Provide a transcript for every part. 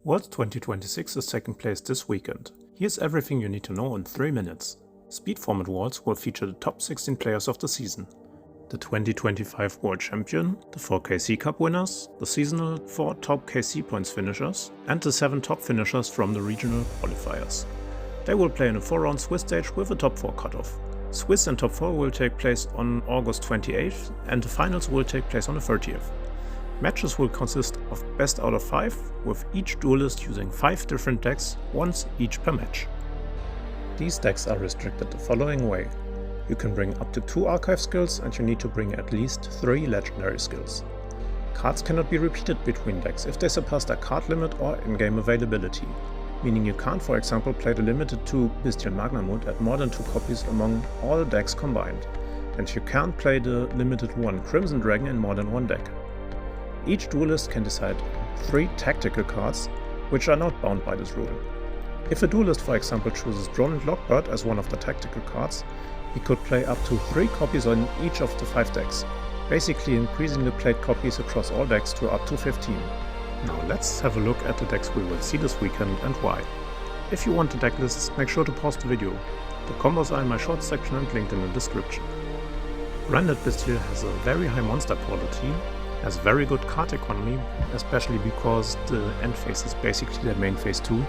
Worlds 2026 is taking place this weekend. Here's everything you need to know in 3 minutes. Speed format Worlds will feature the top 16 players of the season. The 2025 World Champion, the 4 KC Cup winners, the seasonal 4 top KC points finishers, and the 7 top finishers from the regional qualifiers. They will play in a 4-round Swiss stage with a top 4 cutoff. Swiss and top 4 will take place on August 28th and the finals will take place on the 30th. Matches will consist of best out of 5, with each duelist using 5 different decks, once each per match. These decks are restricted the following way. You can bring up to 2 archive skills and you need to bring at least 3 legendary skills. Cards cannot be repeated between decks if they surpass their card limit or in-game availability, meaning you can't, for example, play the limited 2 Bestial Magnamut at more than 2 copies among all decks combined, and you can't play the limited 1 Crimson Dragon in more than 1 deck. Each duelist can decide on 3 tactical cards, which are not bound by this rule. If a duelist, for example, chooses Drone and Lockbird as one of the tactical cards, he could play up to 3 copies on each of the 5 decks, basically increasing the played copies across all decks to up to 15. Now let's have a look at the decks we will see this weekend and why. If you want the deck lists, make sure to pause the video. The combos are in my shorts section and linked in the description. Rendered Bestial has a very high monster quality, has very good card economy, especially because the end phase is basically the main phase 2,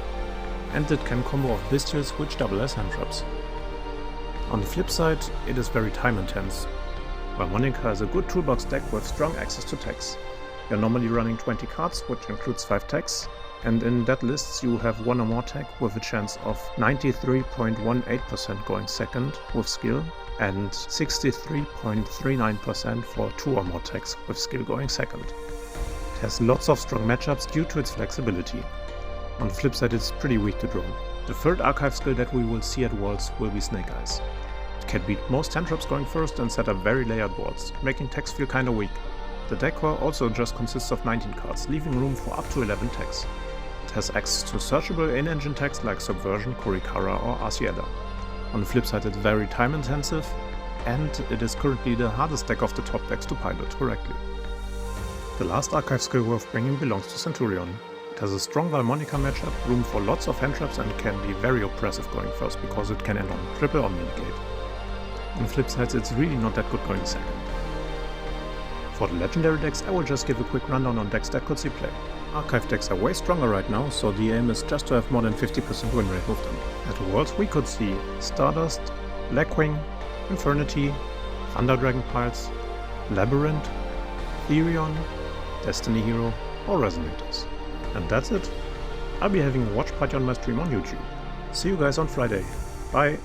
and it can combo off Bestials which double as hand traps. On the flip side, it is very time intense. While Monica is a good toolbox deck with strong access to techs. You're normally running 20 cards, which includes 5 techs, and in that list you have 1 or more tech with a chance of 93.18% going second with skill, and 63.39% for 2 or more techs with skill going second. It has lots of strong matchups due to its flexibility. On the flip side, it's pretty weak to drone. The third archive skill that we will see at Worlds will be Snake Eyes. It can beat most hand traps going first and set up very layered boards, making techs feel kinda weak. The deck core also just consists of 19 cards, leaving room for up to 11 techs. It has access to searchable in-engine techs like Subversion, Kurikara or Arciella. On the flip side, it's very time intensive, and it is currently the hardest deck of the top decks to pilot correctly. The last archive skill worth bringing belongs to Centurion. It has a strong Valmonica matchup, room for lots of hand traps, and can be very oppressive going first because it can end on triple or mitigate. On the flip side, it's really not that good going second. For the legendary decks, I will just give a quick rundown on decks that could see play. Archive decks are way stronger right now, so the aim is just to have more than 50% win rate with them. At the Worlds we could see Stardust, Blackwing, Infernity, Thunder Dragon Piles, Labyrinth, Therion, Destiny Hero or Resonators. And that's it. I'll be having a watch party on my stream on YouTube. See you guys on Friday. Bye!